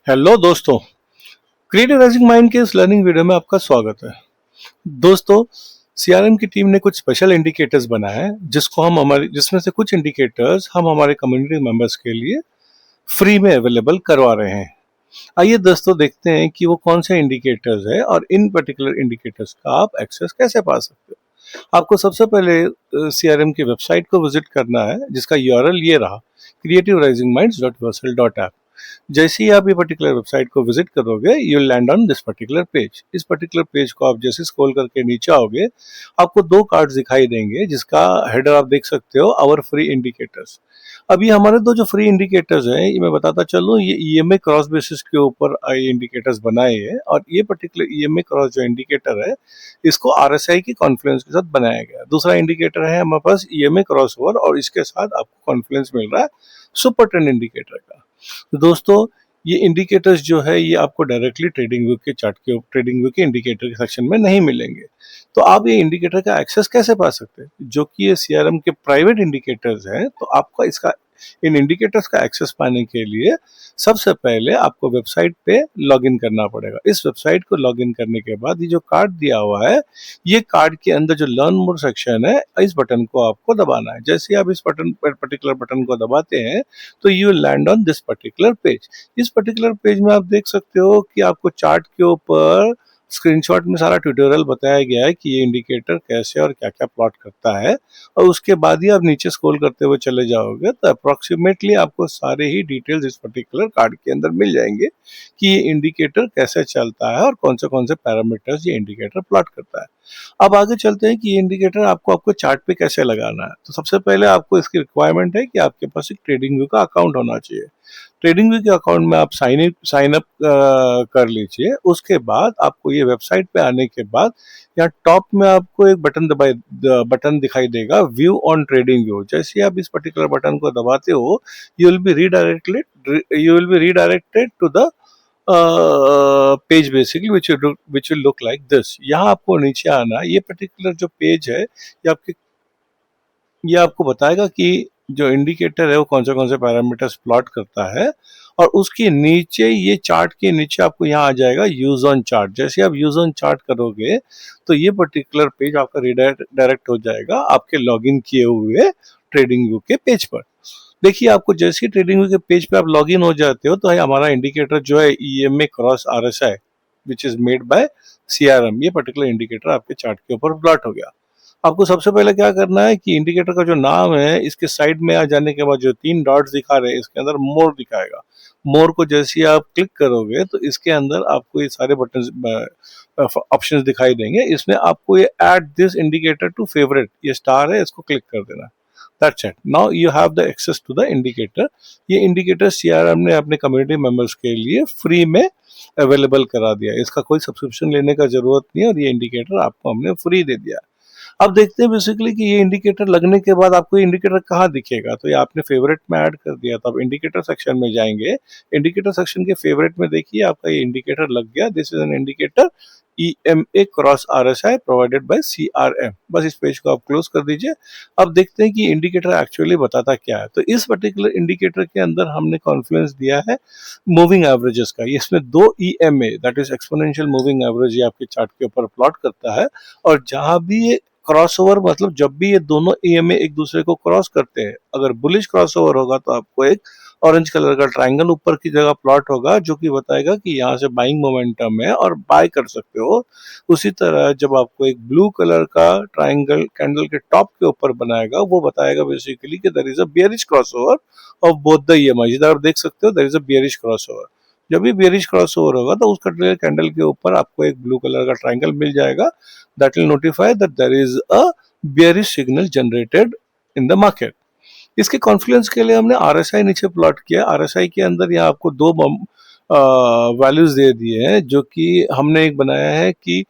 Hello दोस्तों, creative rising mind के इस लर्निंग वीडियो में आपका स्वागत है। दोस्तों, सीआरएम की टीम ने कुछ स्पेशल इंडिकेटर्स बनाए हैं जिसमें से कुछ इंडिकेटर्स हम हमारे कम्युनिटी मेंबर्स के लिए फ्री में अवेलेबल करवा रहे हैं। आइए दोस्तों देखते हैं कि वो कौन से इंडिकेटर्स है और इन पर्टिकुलर इंडिकेटर्स का आप एक्सेस कैसे पा सकते हो। आपको सबसे पहले सीआरएम की वेबसाइट को विजिट करना है, जिसका यूआरएल ये रहा, creativerisingminds.versal.app। जैसे ही आप ये पर्टिकुलर वेबसाइट को विजिट करोगे, you will land on this particular page. इस पर्टिकुलर पेज को आप जैसे स्क्रॉल करके नीचे आओगे, आपको दो कार्ड्स दिखाई देंगे, जिसका हेडर आप देख सकते हो, आवर फ्री इंडिकेटर्स। अभी हमारे दो जो फ्री इंडिकेटर्स हैं, ये मैं बताता चलूँ, ये ईएमए क्रॉस बेसिस के ऊपर ये इंडिकेटर्स बनाए हैं। और ये पर्टिकुलर ईएमए क्रॉस जो इंडिकेटर है, इसको आरएसआई की कॉन्फ्लुएंस के साथ बनाया गया है। दूसरा इंडिकेटर है हमारे पास ईएमए क्रॉस ओवर, और इसके साथ आपको कॉन्फ्लुएंस मिल रहा है सुपर ट्रेंड इंडिकेटर का। तो दोस्तों, ये इंडिकेटर्स जो है, ये आपको डायरेक्टली ट्रेडिंग व्यू के चार्ट के ट्रेडिंग व्यू के इंडिकेटर के सेक्शन में नहीं मिलेंगे। तो आप ये इंडिकेटर का एक्सेस कैसे पा सकते हैं, जो कि ये सीआरएम के प्राइवेट इंडिकेटर्स हैं। तो आपका इसका इन इंडिकेटर्स का एक्सेस पाने के लिए सबसे पहले आपको वेबसाइट पे लॉगिन करना पड़ेगा। इस वेबसाइट को लॉगिन करने के बाद ये जो कार्ड दिया हुआ है, ये कार्ड के अंदर जो लर्न मोर सेक्शन है, इस बटन को आपको दबाना है। जैसे आप इस पर्टिकुलर बटन को दबाते हैं, तो you land on this particular page. इस पर्टिकुलर पेज में आप देख सकते हो कि आपको चार्ट के ऊपर स्क्रीनशॉट में सारा ट्यूटोरियल बताया गया है कि ये इंडिकेटर कैसे और क्या क्या प्लॉट करता है। और उसके बाद ही आप नीचे स्क्रॉल करते हुए चले जाओगे, तो अप्रोक्सीमेटली आपको सारे ही डिटेल्स इस पर्टिकुलर कार्ड के अंदर मिल जाएंगे कि ये इंडिकेटर कैसे चलता है और कौन से पैरामीटर्स ये इंडिकेटर प्लॉट करता है। अब आगे चलते हैं कि ये इंडिकेटर आपको चार्ट पे कैसे लगाना है। तो सबसे पहले आपको इसकी रिक्वायरमेंट है कि आपके पास एक ट्रेडिंग व्यू का अकाउंट होना चाहिए। ट्रेडिंग व्यू के अकाउंट में आप साइन अप कर लीजिए। उसके बाद आपको ये वेबसाइट पे आने के बाद यहाँ टॉप में आपको एक बटन दिखाई देगा, व्यू ऑन ट्रेडिंग व्यू। जैसे आप इस पर्टिकुलर बटन को दबाते हो, you will be redirected to the page basically which will look like this. यहाँ आपको नीचे आना, ये पर्टिकुलर जो पेज है, ये आपको बताएगा कि जो इंडिकेटर है वो कौन से पैरामीटर्स प्लॉट करता है। और उसके नीचे, ये चार्ट के नीचे आपको यहाँ आ जाएगा यूज ऑन चार्ट। जैसे आप यूज ऑन चार्ट करोगे, तो ये पर्टिकुलर पेज आपका डायरेक्ट हो जाएगा आपके लॉगिन किए हुए ट्रेडिंग व्यू के पेज पर। देखिए, आपको जैसे ही ट्रेडिंग व्यू के पेज पे आप लॉगिन हो जाते हो, तो हमारा इंडिकेटर जो है EMA cross RSI which is made by CRM, ये पर्टिकुलर इंडिकेटर आपके चार्ट के ऊपर प्लॉट हो गया। आपको सबसे पहले क्या करना है कि इंडिकेटर का जो नाम है, इसके साइड में आ जाने के बाद जो तीन डॉट्स दिखा रहे हैं, इसके अंदर मोर दिखाएगा। मोर को जैसे ही आप क्लिक करोगे, तो इसके अंदर आपको ये सारे बटन ऑप्शंस दिखाई देंगे। इसमें आपको ये add this indicator to favourite, ये स्टार है, इसको क्लिक कर देना। That's it. Now you have the access to the indicator. ये इंडिकेटर सीआरएम ने अपने कम्युनिटी मेंबर्स के लिए फ्री में अवेलेबल करा दिया है। इसका कोई सब्सक्रिप्शन लेने का जरूरत नहीं है, और ये इंडिकेटर आपको हमने फ्री दे दिया है। अब देखते हैं बेसिकली कि ये इंडिकेटर लगने के बाद आपको ये इंडिकेटर कहाँ दिखेगा। तो ये आपने फेवरेट में ऐड कर दिया, तो अब इंडिकेटर सेक्शन में जाएंगे। इंडिकेटर सेक्शन के फेवरेट में देखिए, आपका ये इंडिकेटर लग गया। This is an indicator EMA cross RSI provided by CRM। बस इस पेज को आप क्लोज कर दीजिए। अब देखते हैं कि इंडिकेटर एक्चुअली बताता क्या है। तो इस पर्टिकुलर इंडिकेटर के अंदर हमने कॉन्फ्लुएंस दिया है मूविंग एवरेजेस का। इसमें दो EMA, that is exponential moving average, ये आपके चार्ट के ऊपर प्लॉट करता है। और जहां भी ये क्रॉसओवर, मतलब जब भी ये दोनों EMA एक दूसरे को क्रॉस करते हैं, अगर बुलिश क्रॉसओवर होगा, तो आपको एक ऑरेंज कलर का ट्रायंगल ऊपर की जगह प्लॉट होगा, जो कि बताएगा कि यहाँ से बाइंग मोमेंटम है और बाय कर सकते हो। उसी तरह जब आपको एक ब्लू कलर का ट्रायंगल कैंडल के टॉप के ऊपर बनाएगा, वो बताएगा बेसिकली कि there is a bearish crossover of both the EMI। इधर आप देख सकते हो, there is a bearish crossover. जब भी बियरिश क्रॉसओवर होगा, तो उस कैंडल के ऊपर आपको एक ब्लू कलर का ट्रायंगल मिल जाएगा, that will notify that there is a bearish signal generated in the market. इसके कॉन्फ्लुएंस के लिए हमने RSI नीचे प्लॉट किया। RSI के अंदर यहाँ आपको दो वैल्यूज दे दिए हैं, जो कि हमने एक बनाया है कि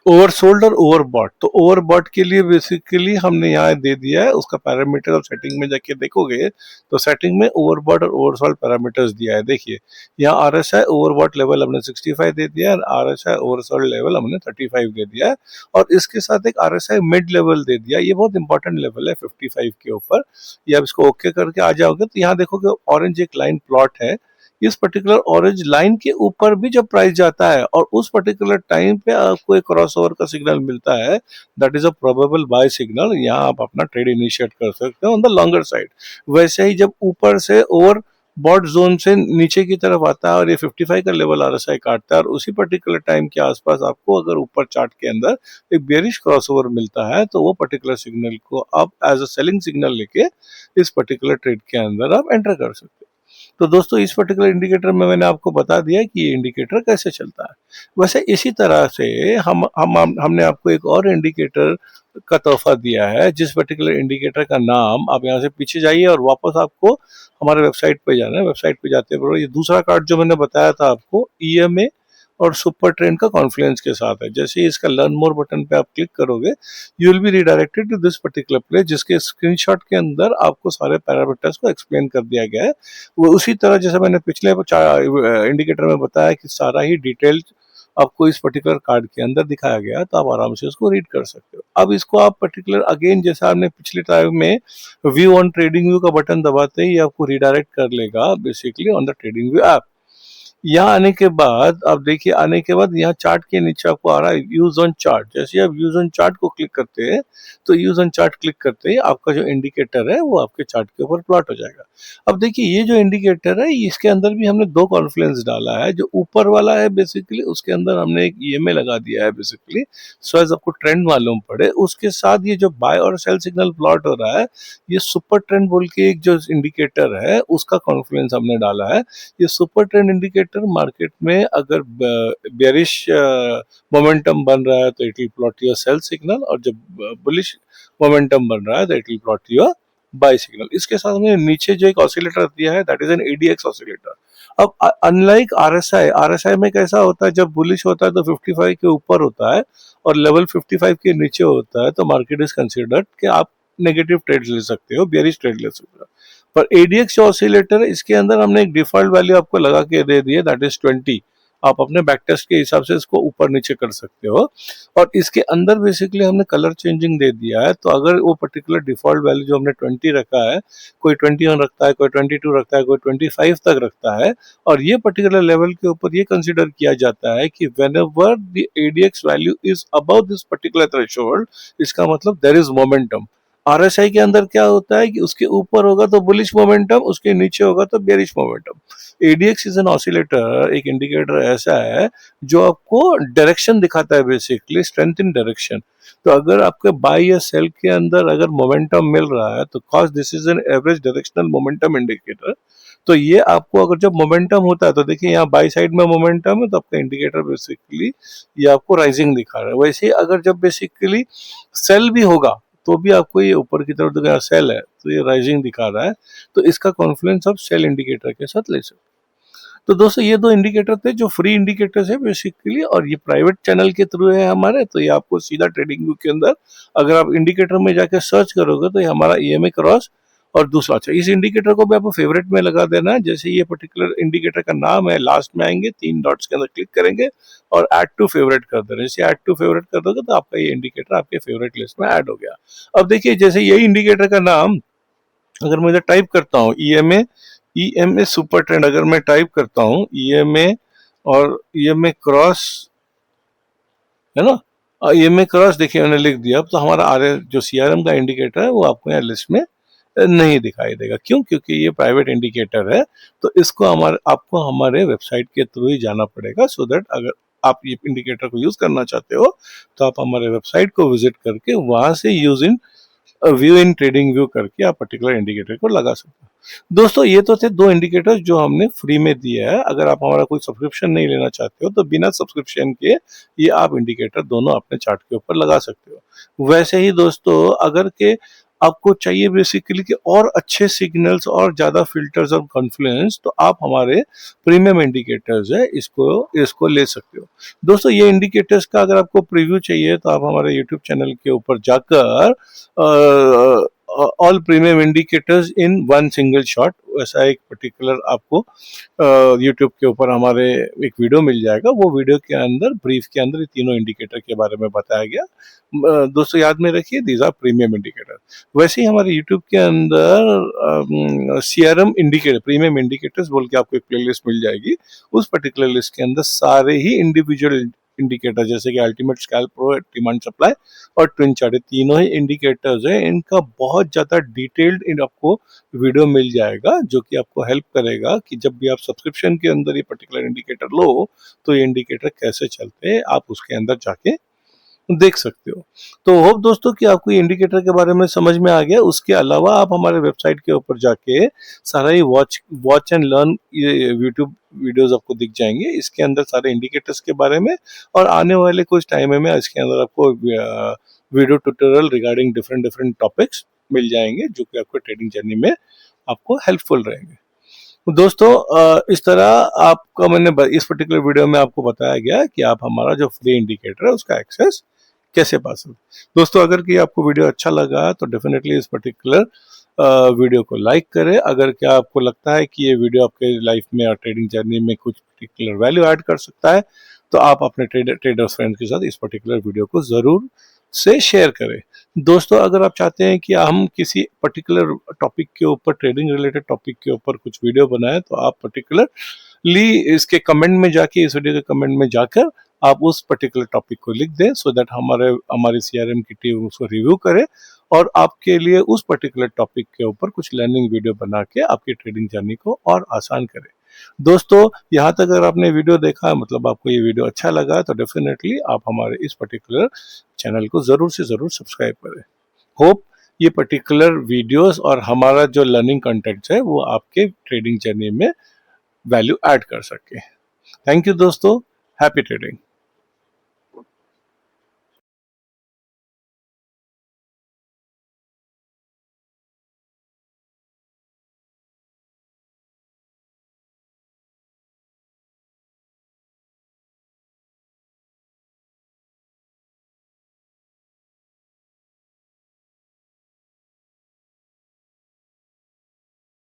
ओवरसोल्ड और ओवरबॉट। तो ओवरबॉट के लिए बेसिकली हमने यहाँ दे दिया है उसका पैरामीटर। और सेटिंग में जाके देखोगे, तो सेटिंग में ओवरबॉट और ओवरसोल्ड पैरामीटर्स दिया है। देखिए, यहाँ RSI ओवरबॉट लेवल हमने 65 दे दिया है, RSI ओवरसोल्ड लेवल हमने 35 दे दिया है। और इसके साथ एक RSI मिड लेवल दे दिया। ये बहुत इंपॉर्टेंट लेवल है 55 के ऊपर। ये आप इसको ओके करके आ जाओगे, तो यहाँ देखोगे ऑरेंज एक लाइन प्लॉट है। इस पर्टिकुलर ऑरेंज लाइन के ऊपर भी जब प्राइस जाता है और उस पर्टिकुलर टाइम पे आपको एक क्रॉसओवर का सिग्नल मिलता है, that is a probable buy signal. यहाँ आप अपना ट्रेड इनिशिएट कर सकते हो ऑन द लॉन्गर साइड। वैसे ही जब ऊपर से ओवर बॉट जोन से नीचे की तरफ आता है और ये 55 का लेवल आरएसआई काटता है और उसी पर्टिकुलर टाइम के आसपास आपको अगर ऊपर चार्ट के अंदर एक बेरिश क्रॉसओवर मिलता है, तो वो पर्टिकुलर सिग्नल को आप एज अ सेलिंग सिग्नल लेके इस पर्टिकुलर ट्रेड के अंदर आप एंटर कर सकते हो। तो दोस्तों इस पर्टिकुलर इंडिकेटर में मैंने आपको बता दिया कि ये इंडिकेटर कैसे चलता है। वैसे इसी तरह से हमने आपको एक और इंडिकेटर का तोहफा दिया है, जिस पर्टिकुलर इंडिकेटर का नाम, आप यहाँ से पीछे जाइए और वापस आपको हमारे वेबसाइट पे जाना है। वेबसाइट पे जाते हैं, ये दूसरा कार्ड जो मैंने बताया था आपको, ईएमए और सुपर ट्रेंड का कॉन्फ्लुएंस के साथ है। जैसे ही इसका लर्न मोर बटन पे आप क्लिक करोगे, you will be redirected to this particular place, जिसके स्क्रीनशॉट के अंदर आपको सारे पैरामीटर्स को एक्सप्लेन कर दिया गया है। वो उसी तरह जैसे मैंने पिछले इंडिकेटर में बताया कि सारा ही डिटेल आपको इस पर्टिकुलर कार्ड के अंदर दिखाया गया है, तो आप आराम से उसको रीड कर सकते हो। अब इसको आप पर्टिकुलर अगेन, जैसा आपने पिछले टाइम में व्यू ऑन ट्रेडिंग व्यू का बटन दबाते ही आपको रिडायरेक्ट कर लेगा basically on the trading view app. यहाँ आने के बाद आप देखिए, आने के बाद यहाँ चार्ट के नीचे आपको आ रहा है यूज ऑन चार्ट। जैसे आप यूज ऑन चार्ट को क्लिक करते हैं, तो यूज ऑन चार्ट क्लिक करते ही आपका जो इंडिकेटर है वो आपके चार्ट के ऊपर प्लॉट हो जाएगा। अब देखिए, ये जो इंडिकेटर है इसके अंदर भी हमने दो कॉन्फ्लुएंस डाला है। जो ऊपर वाला है बेसिकली उसके अंदर हमने एक ईएमए लगा दिया है बेसिकली, सो एज आपको ट्रेंड मालूम पड़े। उसके साथ ये जो बाय और सेल सिग्नल प्लॉट हो रहा है, ये सुपर ट्रेंड बोल के एक जो इंडिकेटर है उसका कॉन्फ्लुएंस हमने डाला है। ये सुपर ट्रेंड इंडिकेटर मार्केट में अगर बेरिश मोमेंटम बन रहा है तो it will plot your sell signal, और जब बुलिश मोमेंटम बन रहा है तो it will plot your buy signal. इसके साथ में नीचे जो एक ऑसिलेटर दिया है, that is an ADX oscillator. अब अनलाइक आरएसआई, आरएसआई में कैसा होता है, जब बुलिश होता है तो 55 के ऊपर होता है और लेवल 55 के नीचे होता है, तो मार्केट इज कंसिडर्ड कि आप नेगेटिव ट्रेड ले सकते हो, बेरिश ट्रेड ले सकते हो। पर एडीएक्स जो ऑसिलेटर है, इसके अंदर हमने एक डिफॉल्ट वैल्यू आपको लगा के दे दी है, दैट इज 20। आप अपने बैक टेस्ट के हिसाब से इसको ऊपर नीचे कर सकते हो। और इसके अंदर बेसिकली हमने कलर चेंजिंग दे दिया है, तो अगर वो पर्टिकुलर डिफॉल्ट वैल्यू जो हमने 20 रखा है, कोई 21 रखता है, कोई 22 रखता है, कोई 25 तक रखता है, और ये पर्टिकुलर लेवल के ऊपर ये कंसिडर किया जाता है कि whenever the ADX value is above this particular threshold, इसका मतलब देयर इज मोमेंटम। आरएसआई के अंदर क्या होता है कि उसके ऊपर होगा तो बुलिश मोमेंटम, उसके नीचे होगा तो bearish momentum. ADX is an oscillator, एक इंडिकेटर ऐसा है जो आपको डायरेक्शन दिखाता है, बेसिकली स्ट्रेंथ इन डायरेक्शन। तो अगर आपके बाय या सेल के अंदर अगर मोमेंटम मिल रहा है, तो cause this is an average directional momentum indicator, तो ये आपको अगर जब मोमेंटम होता है, तो देखिए यहाँ बाई साइड में मोमेंटम है, तो आपका इंडिकेटर बेसिकली ये आपको राइजिंग दिखा रहा है। वैसे ही अगर जब बेसिकली सेल भी होगा, तो भी आपको ये ऊपर की तरफ देखो, सेल है तो ये राइजिंग दिखा रहा है, तो इसका कॉन्फ्लुएंस आप सेल इंडिकेटर के साथ ले सकते हो। तो दोस्तों ये दो इंडिकेटर थे जो फ्री इंडिकेटर्स है बेसिकली, और ये प्राइवेट चैनल के थ्रू है हमारे, तो ये आपको सीधा ट्रेडिंग व्यू के अंदर अगर आप इंडिकेटर में जाकर सर्च करोगे तो ये हमारा ईएमए क्रॉस। और दूसरा, अच्छा, इस इंडिकेटर को भी आपको फेवरेट में लगा देना है। जैसे ये पर्टिकुलर इंडिकेटर का नाम है, लास्ट में आएंगे 3 डॉट्स के अंदर क्लिक करेंगे और ऐड टू फेवरेट कर देना। जैसे ऐड टू फेवरेट कर दोगे तो आपका ये इंडिकेटर आपके फेवरेट लिस्ट में ऐड हो गया। अब देखिए, जैसे यही इंडिकेटर का नाम अगर मैं इधर टाइप करता हूँ, ईएमए सुपर ट्रेंड, अगर मैं टाइप करता हूँ ईएमए और ईएमए क्रॉस, है ना, ईएमए क्रॉस, देखिए मैंने लिख दिया। अब तो हमारा जो सीआरएम का इंडिकेटर है वो आपको यहाँ लिस्ट में नहीं दिखाई देगा। क्यों? क्योंकि ये प्राइवेट इंडिकेटर है, तो इसको आपको हमारे वेबसाइट के थ्रू ही जाना पड़ेगा, सो दैट अगर आप ये इंडिकेटर को यूज करना चाहते हो तो आप हमारे वेबसाइट को विजिट करके वहां से use in view in trading view करके आप पर्टिकुलर इंडिकेटर को लगा सकते हो। दोस्तों ये तो थे दो इंडिकेटर्स जो हमने फ्री में दिया है। अगर आप हमारा कोई सब्सक्रिप्शन नहीं लेना चाहते हो तो बिना सब्सक्रिप्शन के ये आप इंडिकेटर दोनों अपने चार्ट के ऊपर लगा सकते हो। वैसे ही दोस्तों, अगर के आपको चाहिए बेसिकली कि और अच्छे सिग्नल्स और ज्यादा फिल्टर्स और कॉन्फ्लुएंस, तो आप हमारे प्रीमियम इंडिकेटर्स है इसको ले सकते हो। दोस्तों ये इंडिकेटर्स का अगर आपको प्रीव्यू चाहिए तो आप हमारे यूट्यूब चैनल के ऊपर जाकर all premium indicators in one single shot, ऐसा एक पर्टिकुलर आपको यूट्यूब के ऊपर हमारे एक वीडियो मिल जाएगा। वो वीडियो के अंदर ब्रीफ के अंदर तीनों इंडिकेटर के बारे में बताया गया। दोस्तों याद में रखिए, दीज आर प्रीमियम इंडिकेटर। वैसे ही हमारे यूट्यूब के अंदर सीआरएम इंडिकेटर, प्रीमियम इंडिकेटर्स बोल के आपको एक प्लेलिस्ट मिल जाएगी। उस पर्टिकुलर लिस्ट के अंदर सारे ही इंडिविजुअल इंडिकेटर, जैसे कि ultimate scalp pro, demand supply और ट्विन चार्ट, तीनों ही इंडिकेटर्स है, इनका बहुत ज्यादा डिटेल्ड आपको वीडियो मिल जाएगा, जो कि आपको हेल्प करेगा कि जब भी आप सब्सक्रिप्शन के अंदर ये पर्टिकुलर इंडिकेटर लो तो ये इंडिकेटर कैसे चलते हैं आप उसके अंदर जाके देख सकते हो। तो होप दोस्तों कि आपको ये इंडिकेटर के बारे में समझ में आ गया। उसके अलावा आप हमारे वेबसाइट के ऊपर जाके सारा ही वॉच एंड लर्न ये यूट्यूब वीडियोस आपको दिख जाएंगे। इसके अंदर सारे इंडिकेटर्स के बारे में और आने वाले कुछ टाइम में इसके अंदर आपको video tutorial regarding different different topics मिल जाएंगे, जो कि आपको ट्रेडिंग जर्नी में आपको हेल्पफुल रहेंगे। दोस्तों इस तरह आपका मैंने इस पर्टिकुलर वीडियो में आपको बताया गया कि आप हमारा जो फ्री इंडिकेटर है उसका एक्सेस कैसे पा सकते। दोस्तों अगर कि आपको वीडियो अच्छा लगा तो डेफिनेटली इस पर्टिकुलर वीडियो को लाइक करें। अगर क्या आपको लगता है कि ये वीडियो आपके लाइफ में और ट्रेडिंग जर्नी में कुछ पर्टिकुलर वैल्यू ऐड कर सकता है तो आप अपने ट्रेडर्स फ्रेंड्स के साथ इस पर्टिकुलर वीडियो को जरूर से शेयर करें। दोस्तों अगर आप चाहते हैं कि हम किसी पर्टिकुलर टॉपिक के ऊपर, ट्रेडिंग रिलेटेड टॉपिक के ऊपर कुछ वीडियो बनाएं तो आप पर्टिकुलरली इसके कमेंट में जाके, इस वीडियो के कमेंट में जाकर आप उस पर्टिकुलर टॉपिक को लिख दें, सो दैट हमारी सीआरएम की टीम उसको रिव्यू करे और आपके लिए उस पर्टिकुलर टॉपिक के ऊपर कुछ लर्निंग वीडियो बना के आपकी ट्रेडिंग जर्नी को और आसान करे। दोस्तों यहाँ तक अगर आपने वीडियो देखा, मतलब आपको ये वीडियो अच्छा लगा, तो डेफिनेटली आप हमारे इस पर्टिकुलर चैनल को जरूर से जरूर सब्सक्राइब करें। होप ये पर्टिकुलर वीडियोस और हमारा जो लर्निंग कंटेंट है वो आपके ट्रेडिंग जर्नी में वैल्यू ऐड कर सके। थैंक यू दोस्तों, हैप्पी ट्रेडिंग।